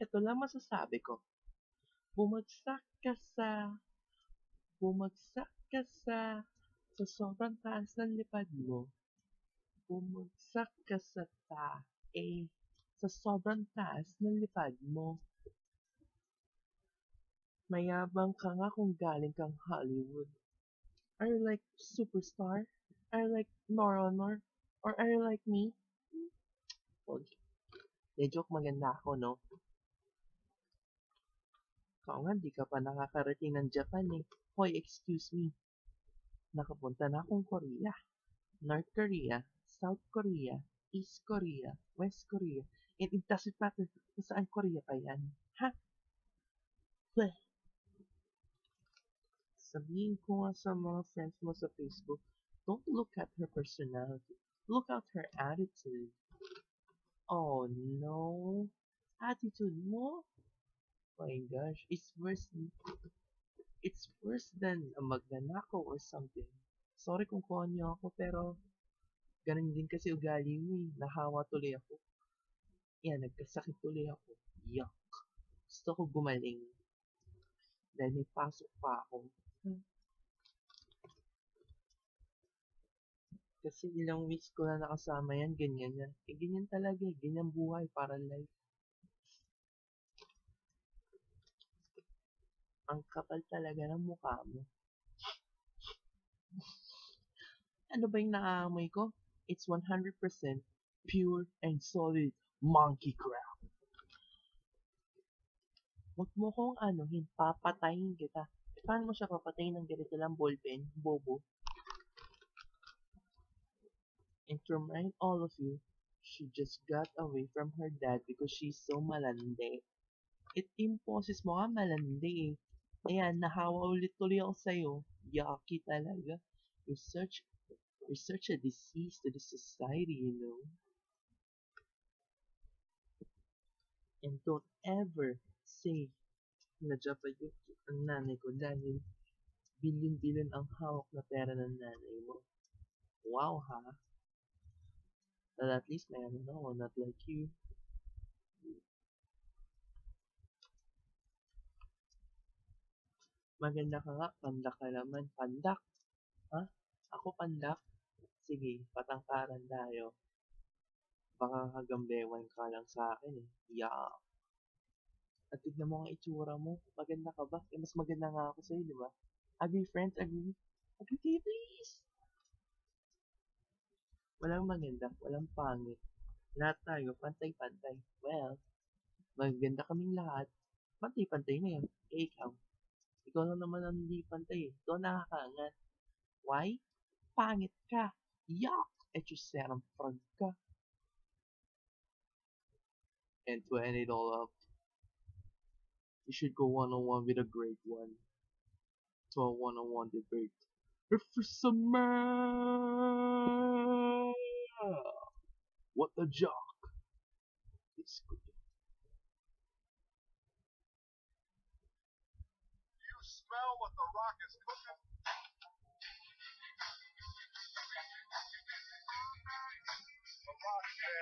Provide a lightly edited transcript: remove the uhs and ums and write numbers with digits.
Ito lang masasabi ko. Bumagsak ka sa, bumagsak ka sa sobrang taas ng lipad mo. Bumagsak ka sa sa sobrang taas ng lipad mo. Mayabang ka nga kung galing kang Hollywood. Are you like superstar? Are you like Noronor? Or are you like me? Okay. Joke, maganda ako, no? Ikaw nga, di ka pa nakakarating ng Japan eh. Hoy, excuse me. Nakapunta na akong Korea. North Korea, South Korea, East Korea, West Korea, and it doesn't matter kung saan Korea pa yan. Ha? Bleh. Sabihin ko nga sa mga friends mo sa Facebook, don't look at her personality. Look at her attitude. Oh no. Attitude mo? My gosh, it's worse than a magnanakaw or something. Sorry kung konyo ako, pero ganun din kasi ugali mo eh. Nahawa tuloy ako. Yan, nagkasakit tuloy ako. Yuck. Gusto ko gumaling. Dahil may pasok pa ako. Kasi ilang weeks ko na nakasama yan, ganyan yan. Eh, ganyan talaga eh. Ganyan buhay para life. Ang kapal talaga ng mukha mo. Ano ba yung naaamoy ko? It's 100% pure and solid monkey crap. Huwag mo kong papatayin kita. Paano mo siya papatayin ng ganito lang ballpen, bobo? And to remind all of you, she just got away from her dad because she's so malandi. It imposes mo nga malandi eh. Ayan, nahawa ulit tuloy ako sa'yo. Yucky talaga. You're such a disease to the society, you know. And don't ever say na Japayuki ang nanay ko dahil bilyon-bilyon ang hawak na pera ng nanay mo. Wow, ha? But at least meron ako, not like you. Maganda ka nga, pandak ka naman. Pandak? Ha? Ako pandak? Sige, patangkaran tayo. Baka kagambewan ka lang sa akin eh. Yeah. At tignan mo ang itsura mo. Maganda ka ba? Eh, mas maganda nga ako sa'yo, di ba? Agree, friends? Agree? Agree kayo, please! Walang maganda, walang pangit. Lahat tayo, pantay-pantay. Well, maganda kaming lahat. Pantay-pantay na yan. Eh, ikaw. Ikaw lang naman ang hindi pantay eh. Ikaw nakakaangat. Why? Pangit ka. Yuck! Echuserang frog ka. And to end it all up, you should go one-on-one with a great one. To a one-on-one debate. Professor Man! What a jock! It's good. You smell what the Rock is cooking? The Rock said